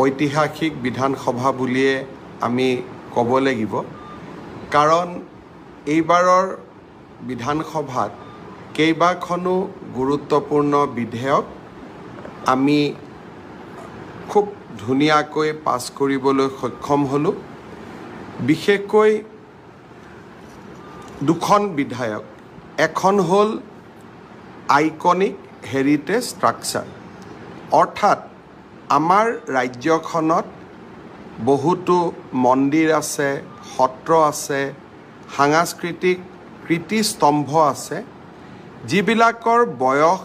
ঐতিহাসিক বিধানসভা বুলিয়ে আমি ক'ব লাগিব কাৰণ এইবাৰৰ বিধানসভাত কেইবাখনো গুৰুত্বপূৰ্ণ বিধেয়ক আমি খুব ধুনীয়াকৈ পাছ কৰিবলৈ সক্ষম হ'লোঁ। বিশেষকৈ দুখন বিধেয়ক, এখন হ'ল আইকনিক হেৰিটেজ ষ্ট্ৰাকচাৰ, অৰ্থাৎ আমাৰ ৰাজ্যখনত বহুতো মন্দিৰ আছে, সত্ৰ আছে, সাংস্কৃতিক কীৰ্তিস্তম্ভ আছে, যিবিলাকৰ বয়স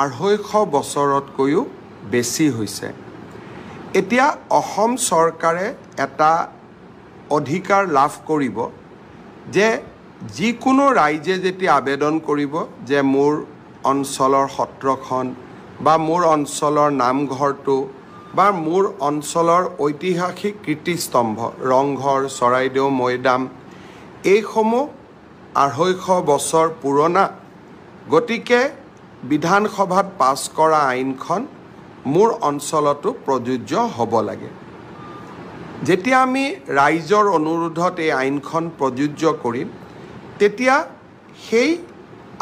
250 বছৰতকৈও বেছি হৈছে। এতিয়া অসম চৰকাৰে এটা অধিকাৰ লাভ কৰিব যে যিকোনো ৰাইজে যেতিয়া আবেদন কৰিব যে মোৰ অঞ্চলৰ সত্ৰখন বা মোৰ অঞ্চলৰ নামঘৰটো বা মোৰ অঞ্চলৰ ঐতিহাসিক কীৰ্তিস্তম্ভ ৰংঘৰ, চৰাইদেউ মৈদাম এইসমূহ 250 বছৰ পুৰণা, গতিকে বিধানসভাত পাছ কৰা আইনখন মোৰ অঞ্চলতো প্ৰযোজ্য হ'ব লাগে। যেতিয়া আমি ৰাইজৰ অনুৰোধত এই আইনখন প্ৰযোজ্য কৰিম, তেতিয়া সেই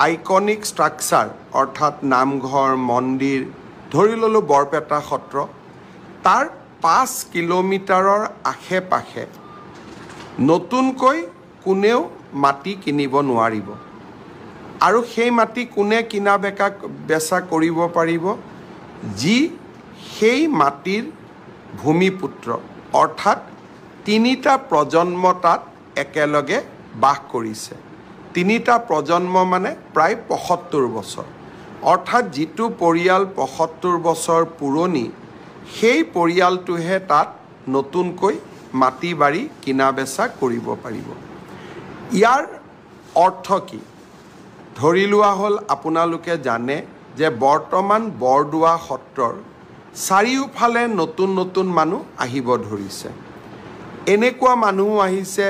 আইকনিক ষ্ট্ৰাকচাৰ অৰ্থাৎ নামঘৰ, মন্দিৰ, ধৰি ল'লোঁ বৰপেটা সত্ৰ, তাৰ 5 কিলোমিটাৰৰ আশে পাশে নতুনকৈ কোনেও মাটি কিনিব নোৱাৰিব। আৰু সেই মাটি কোনে কিনা বেচা কৰিব পাৰিব? যি সেই মাটিৰ ভূমিপুত্ৰ, অৰ্থাৎ 3টা প্ৰজন্ম তাত একেলগে বাস কৰিছে। 3টা প্ৰজন্ম মানে প্ৰায় 75 বছৰ, অৰ্থাৎ যিটো পৰিয়াল 75 বছৰ পুৰণি, সেই পৰিয়ালটোহে তাত নতুনকৈ মাটি বাৰী কিনা বেচা কৰিব পাৰিব। ইয়াৰ অৰ্থ কি? ধৰি লোৱা হ'ল, আপোনালোকে জানে যে বৰ্তমান বৰদোৱা সত্ৰৰ চাৰিওফালে নতুন নতুন মানুহ আহিব ধৰিছে। এনেকুৱা মানুহ আহিছে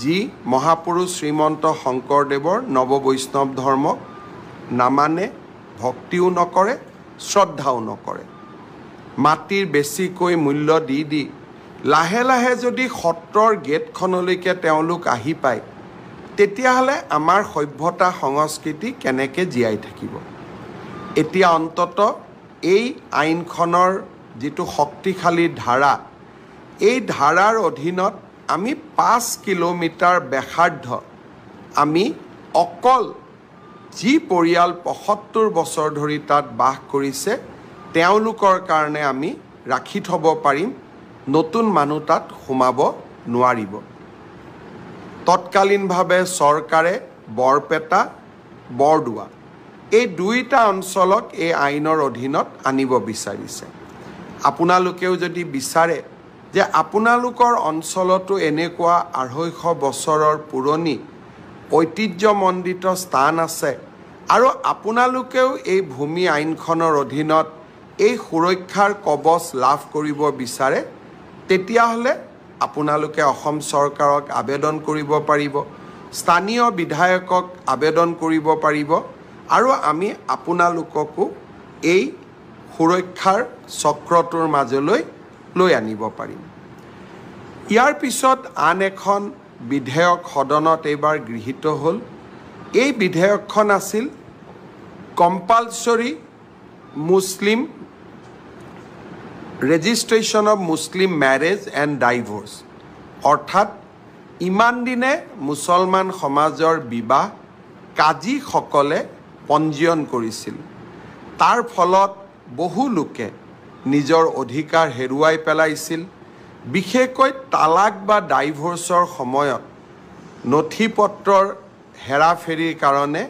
যি মহাপুৰুষ শ্ৰীমন্ত শংকৰদেৱৰ নৱবৈষ্ণৱ ধৰ্মক নামানে, ভক্তিও নকৰে, শ্ৰদ্ধাও নকৰে। মাটিৰ বেছিকৈ মূল্য দি লাহে লাহে যদি সত্ৰৰ গেটখনলৈকে তেওঁলোক আহি পায়, তেতিয়াহ'লে আমাৰ সভ্যতা সংস্কৃতি কেনেকৈ জীয়াই থাকিব? এতিয়া অন্তত এই আইনখনৰ যিটো শক্তিশালী ধাৰা, এই ধাৰাৰ অধীনত আমি 5 কিলোমিটাৰ ব্যাসাৰ্ধ আমি অকল যি পৰিয়াল 75 বছৰ ধৰি তাত বাস কৰিছে তেওঁলোকৰ কাৰণে আমি ৰাখি থ'ব পাৰিম, নতুন মানুহ তাত সোমাব নোৱাৰিব। তৎকালীনভাৱে চৰকাৰে বৰপেটা, বৰদোৱা এই 2টা অঞ্চলক এই আইনৰ অধীনত আনিব বিচাৰিছে। আপোনালোকেও যদি বিচাৰে যে আপোনালোকৰ অঞ্চলতো এনেকুৱা 250 বছৰৰ পুৰণি ঐতিহ্যমণ্ডিত স্থান আছে আৰু আপোনালোকেও এই ভূমি আইনখনৰ অধীনত এই সুৰক্ষাৰ কবচ লাভ কৰিব বিচাৰে, তেতিয়াহ'লে আপোনালোকে অসম চৰকাৰক আবেদন কৰিব পাৰিব, স্থানীয় বিধায়কক আবেদন কৰিব পাৰিব আৰু আমি আপোনালোককো এই সুৰক্ষাৰ চক্ৰটোৰ মাজলৈ লৈ আনিব পাৰিম। ইয়াৰ পিছত আন এখন বিধেয়ক সদনত এইবাৰ গৃহীত হ'ল। এই বিধেয়কখন আছিল compulsory Muslim registration of Muslim marriage and divorce, অৰ্থাৎ ইমান দিনে মুছলমান সমাজৰ বিবাহ কাজীসকলে পঞ্জীয়ন কৰিছিল। তাৰ ফলত বহু লোকে নিজৰ অধিকাৰ হেৰুৱাই পেলাইছিল। বিশেষকৈ তালাক বা ডাইভৰ্চৰ সময়ত নথি পত্ৰৰ হেৰাফেৰিৰ কাৰণে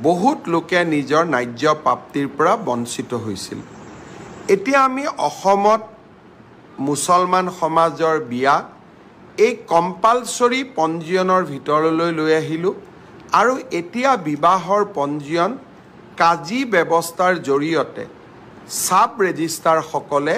বহুত লোকে নিজৰ ন্যায্য প্ৰাপ্তিৰ পৰা বঞ্চিত হৈছিল। এতিয়া আমি অসমত মুছলমান সমাজৰ বিয়া এই কম্পালচৰি পঞ্জীয়নৰ ভিতৰলৈ লৈ আহিলোঁ আৰু এতিয়া বিবাহৰ পঞ্জীয়ন কাজী ব্যৱস্থাৰ জৰিয়তে সাব ৰেজিষ্ট্ৰাৰসকলে